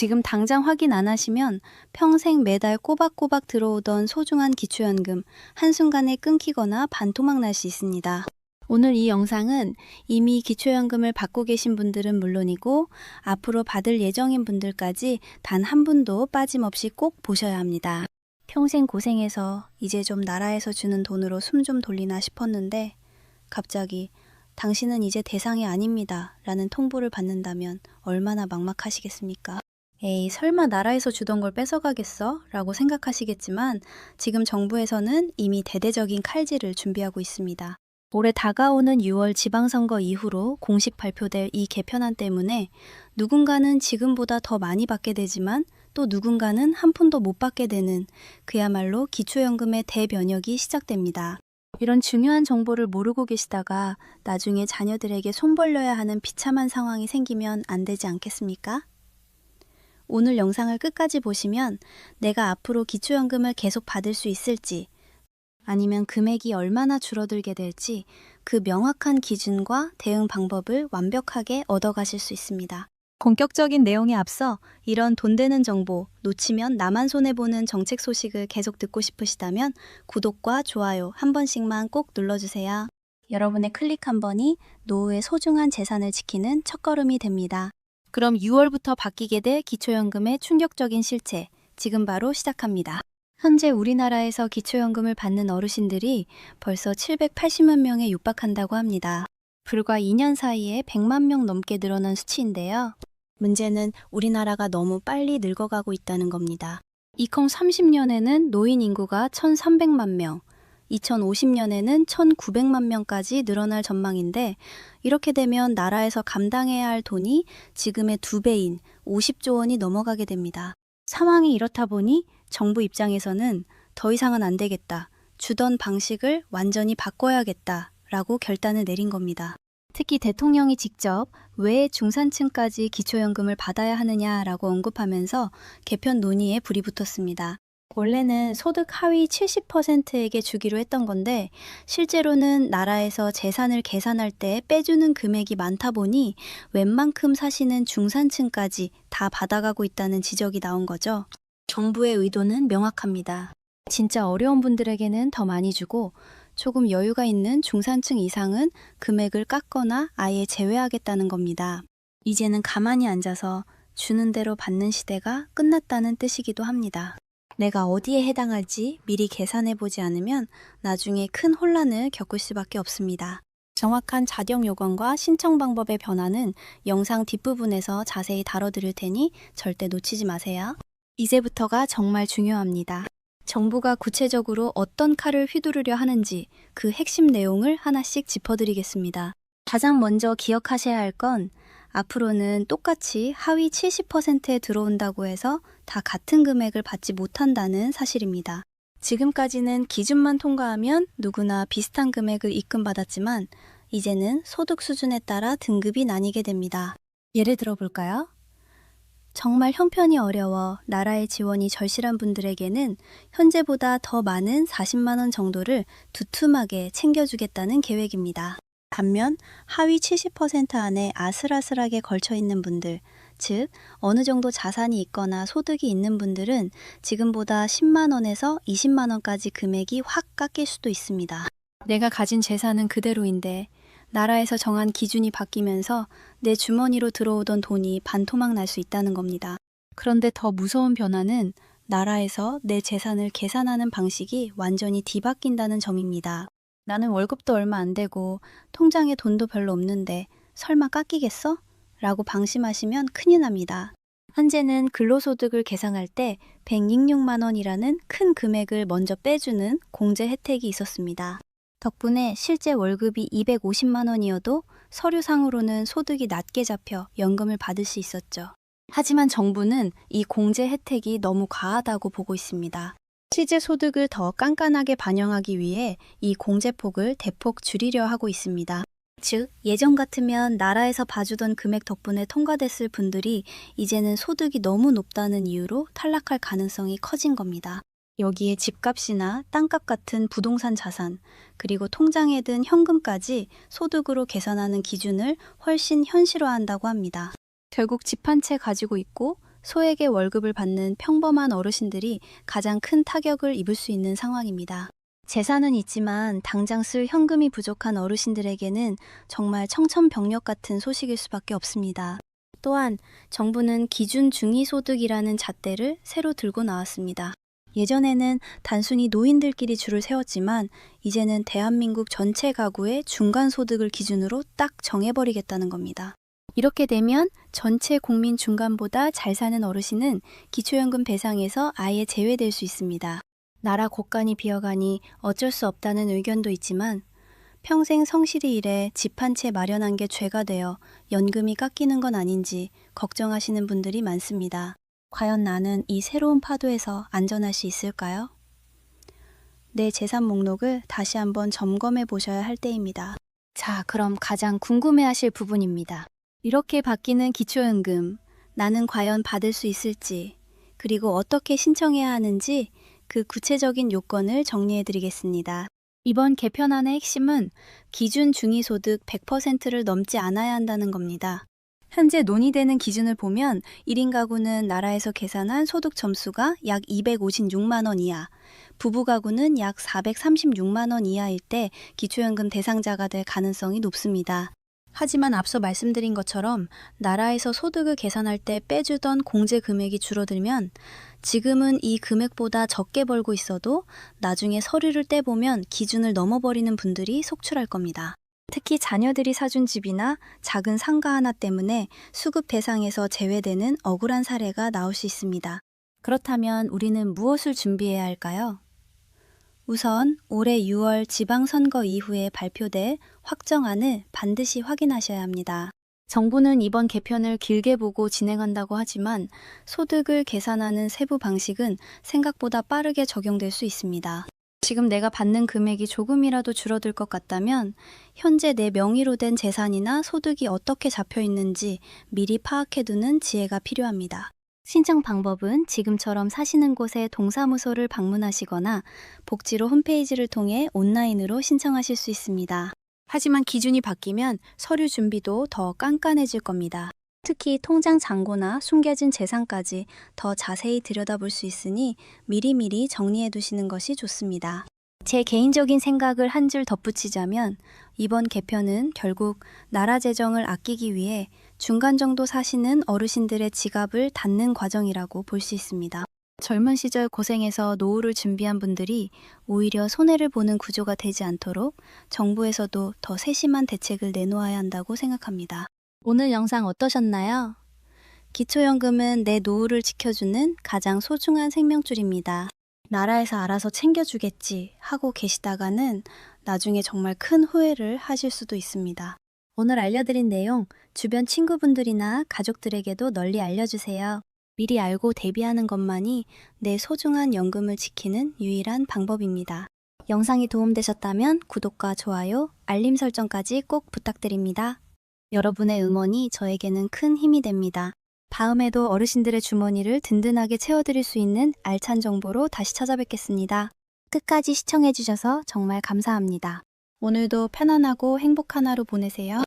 지금 당장 확인 안 하시면 평생 매달 꼬박꼬박 들어오던 소중한 기초연금 한순간에 끊기거나 반토막 날 수 있습니다. 오늘 이 영상은 이미 기초연금을 받고 계신 분들은 물론이고 앞으로 받을 예정인 분들까지 단 한 분도 빠짐없이 꼭 보셔야 합니다. 평생 고생해서 이제 좀 나라에서 주는 돈으로 숨 좀 돌리나 싶었는데 갑자기 당신은 이제 대상이 아닙니다 라는 통보를 받는다면 얼마나 막막하시겠습니까? 에이, 설마 나라에서 주던 걸 뺏어가겠어? 라고 생각하시겠지만 지금 정부에서는 이미 대대적인 칼질을 준비하고 있습니다. 올해 다가오는 6월 지방선거 이후로 공식 발표될 이 개편안 때문에 누군가는 지금보다 더 많이 받게 되지만 또 누군가는 한 푼도 못 받게 되는 그야말로 기초연금의 대면역이 시작됩니다. 이런 중요한 정보를 모르고 계시다가 나중에 자녀들에게 손 벌려야 하는 비참한 상황이 생기면 안 되지 않겠습니까? 오늘 영상을 끝까지 보시면 내가 앞으로 기초연금을 계속 받을 수 있을지 아니면 금액이 얼마나 줄어들게 될지 그 명확한 기준과 대응 방법을 완벽하게 얻어가실 수 있습니다. 본격적인 내용에 앞서 이런 돈 되는 정보, 놓치면 나만 손해보는 정책 소식을 계속 듣고 싶으시다면 구독과 좋아요 한 번씩만 꼭 눌러주세요. 여러분의 클릭 한 번이 노후의 소중한 재산을 지키는 첫걸음이 됩니다. 그럼 6월부터 바뀌게 될 기초연금의 충격적인 실체, 지금 바로 시작합니다. 현재 우리나라에서 기초연금을 받는 어르신들이 벌써 780만 명에 육박한다고 합니다. 불과 2년 사이에 100만 명 넘게 늘어난 수치인데요. 문제는 우리나라가 너무 빨리 늙어가고 있다는 겁니다. 2030년에는 노인 인구가 1,300만 명, 2050년에는 1,900만 명까지 늘어날 전망인데 이렇게 되면 나라에서 감당해야 할 돈이 지금의 2배인 50조 원이 넘어가게 됩니다. 상황이 이렇다 보니 정부 입장에서는 더 이상은 안 되겠다. 주던 방식을 완전히 바꿔야겠다 라고 결단을 내린 겁니다. 특히 대통령이 직접 왜 중산층까지 기초연금을 받아야 하느냐라고 언급하면서 개편 논의에 불이 붙었습니다. 원래는 소득 하위 70%에게 주기로 했던 건데 실제로는 나라에서 재산을 계산할 때 빼주는 금액이 많다 보니 웬만큼 사시는 중산층까지 다 받아가고 있다는 지적이 나온 거죠. 정부의 의도는 명확합니다. 진짜 어려운 분들에게는 더 많이 주고 조금 여유가 있는 중산층 이상은 금액을 깎거나 아예 제외하겠다는 겁니다. 이제는 가만히 앉아서 주는 대로 받는 시대가 끝났다는 뜻이기도 합니다. 내가 어디에 해당할지 미리 계산해보지 않으면 나중에 큰 혼란을 겪을 수밖에 없습니다. 정확한 자격 요건과 신청 방법의 변화는 영상 뒷부분에서 자세히 다뤄드릴 테니 절대 놓치지 마세요. 이제부터가 정말 중요합니다. 정부가 구체적으로 어떤 칼을 휘두르려 하는지 그 핵심 내용을 하나씩 짚어드리겠습니다. 가장 먼저 기억하셔야 할 건 앞으로는 똑같이 하위 70%에 들어온다고 해서 다 같은 금액을 받지 못한다는 사실입니다. 지금까지는 기준만 통과하면 누구나 비슷한 금액을 입금받았지만 이제는 소득 수준에 따라 등급이 나뉘게 됩니다. 예를 들어 볼까요? 정말 형편이 어려워 나라의 지원이 절실한 분들에게는 현재보다 더 많은 40만 원 정도를 두툼하게 챙겨주겠다는 계획입니다. 반면 하위 70% 안에 아슬아슬하게 걸쳐 있는 분들, 즉 어느 정도 자산이 있거나 소득이 있는 분들은 지금보다 10만 원에서 20만 원까지 금액이 확 깎일 수도 있습니다. 내가 가진 재산은 그대로인데 나라에서 정한 기준이 바뀌면서 내 주머니로 들어오던 돈이 반토막 날 수 있다는 겁니다. 그런데 더 무서운 변화는 나라에서 내 재산을 계산하는 방식이 완전히 뒤바뀐다는 점입니다. 나는 월급도 얼마 안 되고 통장에 돈도 별로 없는데 설마 깎이겠어? 라고 방심하시면 큰일 납니다. 현재는 근로소득을 계산할 때 106만 원이라는 큰 금액을 먼저 빼주는 공제 혜택이 있었습니다. 덕분에 실제 월급이 250만 원이어도 서류상으로는 소득이 낮게 잡혀 연금을 받을 수 있었죠. 하지만 정부는 이 공제 혜택이 너무 과하다고 보고 있습니다. 실제 소득을 더 깐깐하게 반영하기 위해 이 공제폭을 대폭 줄이려 하고 있습니다. 즉, 예전 같으면 나라에서 봐주던 금액 덕분에 통과됐을 분들이 이제는 소득이 너무 높다는 이유로 탈락할 가능성이 커진 겁니다. 여기에 집값이나 땅값 같은 부동산 자산, 그리고 통장에 든 현금까지 소득으로 계산하는 기준을 훨씬 현실화한다고 합니다. 결국 집 한 채 가지고 있고 소액의 월급을 받는 평범한 어르신들이 가장 큰 타격을 입을 수 있는 상황입니다. 재산은 있지만 당장 쓸 현금이 부족한 어르신들에게는 정말 청천벽력 같은 소식일 수밖에 없습니다. 또한 정부는 기준 중위소득이라는 잣대를 새로 들고 나왔습니다. 예전에는 단순히 노인들끼리 줄을 세웠지만 이제는 대한민국 전체 가구의 중간소득을 기준으로 딱 정해버리겠다는 겁니다. 이렇게 되면 전체 국민 중간보다 잘 사는 어르신은 기초연금 대상에서 아예 제외될 수 있습니다. 나라 곳간이 비어가니 어쩔 수 없다는 의견도 있지만 평생 성실히 일해 집 한 채 마련한 게 죄가 되어 연금이 깎이는 건 아닌지 걱정하시는 분들이 많습니다. 과연 나는 이 새로운 파도에서 안전할 수 있을까요? 내 재산 목록을 다시 한번 점검해 보셔야 할 때입니다. 자, 그럼 가장 궁금해하실 부분입니다. 이렇게 바뀌는 기초연금, 나는 과연 받을 수 있을지, 그리고 어떻게 신청해야 하는지 그 구체적인 요건을 정리해 드리겠습니다. 이번 개편안의 핵심은 기준 중위소득 100%를 넘지 않아야 한다는 겁니다. 현재 논의되는 기준을 보면 1인 가구는 나라에서 계산한 소득 점수가 약 256만 원 이하, 부부 가구는 약 436만 원 이하일 때 기초연금 대상자가 될 가능성이 높습니다. 하지만 앞서 말씀드린 것처럼 나라에서 소득을 계산할 때 빼주던 공제 금액이 줄어들면 지금은 이 금액보다 적게 벌고 있어도 나중에 서류를 떼보면 기준을 넘어버리는 분들이 속출할 겁니다. 특히 자녀들이 사준 집이나 작은 상가 하나 때문에 수급 대상에서 제외되는 억울한 사례가 나올 수 있습니다. 그렇다면 우리는 무엇을 준비해야 할까요? 우선 올해 6월 지방선거 이후에 발표될 확정안을 반드시 확인하셔야 합니다. 정부는 이번 개편을 길게 보고 진행한다고 하지만 소득을 계산하는 세부 방식은 생각보다 빠르게 적용될 수 있습니다. 지금 내가 받는 금액이 조금이라도 줄어들 것 같다면 현재 내 명의로 된 재산이나 소득이 어떻게 잡혀 있는지 미리 파악해두는 지혜가 필요합니다. 신청 방법은 지금처럼 사시는 곳의 동사무소를 방문하시거나 복지로 홈페이지를 통해 온라인으로 신청하실 수 있습니다. 하지만 기준이 바뀌면 서류 준비도 더 깐깐해질 겁니다. 특히 통장 잔고나 숨겨진 재산까지 더 자세히 들여다볼 수 있으니 미리미리 정리해 두시는 것이 좋습니다. 제 개인적인 생각을 한 줄 덧붙이자면 이번 개편은 결국 나라 재정을 아끼기 위해 중간 정도 사시는 어르신들의 지갑을 닫는 과정이라고 볼 수 있습니다. 젊은 시절 고생해서 노후를 준비한 분들이 오히려 손해를 보는 구조가 되지 않도록 정부에서도 더 세심한 대책을 내놓아야 한다고 생각합니다. 오늘 영상 어떠셨나요? 기초연금은 내 노후를 지켜주는 가장 소중한 생명줄입니다. 나라에서 알아서 챙겨주겠지 하고 계시다가는 나중에 정말 큰 후회를 하실 수도 있습니다. 오늘 알려드린 내용 주변 친구분들이나 가족들에게도 널리 알려주세요. 미리 알고 대비하는 것만이 내 소중한 연금을 지키는 유일한 방법입니다. 영상이 도움되셨다면 구독과 좋아요, 알림 설정까지 꼭 부탁드립니다. 여러분의 응원이 저에게는 큰 힘이 됩니다. 다음에도 어르신들의 주머니를 든든하게 채워드릴 수 있는 알찬 정보로 다시 찾아뵙겠습니다. 끝까지 시청해주셔서 정말 감사합니다. 오늘도 편안하고 행복한 하루 보내세요.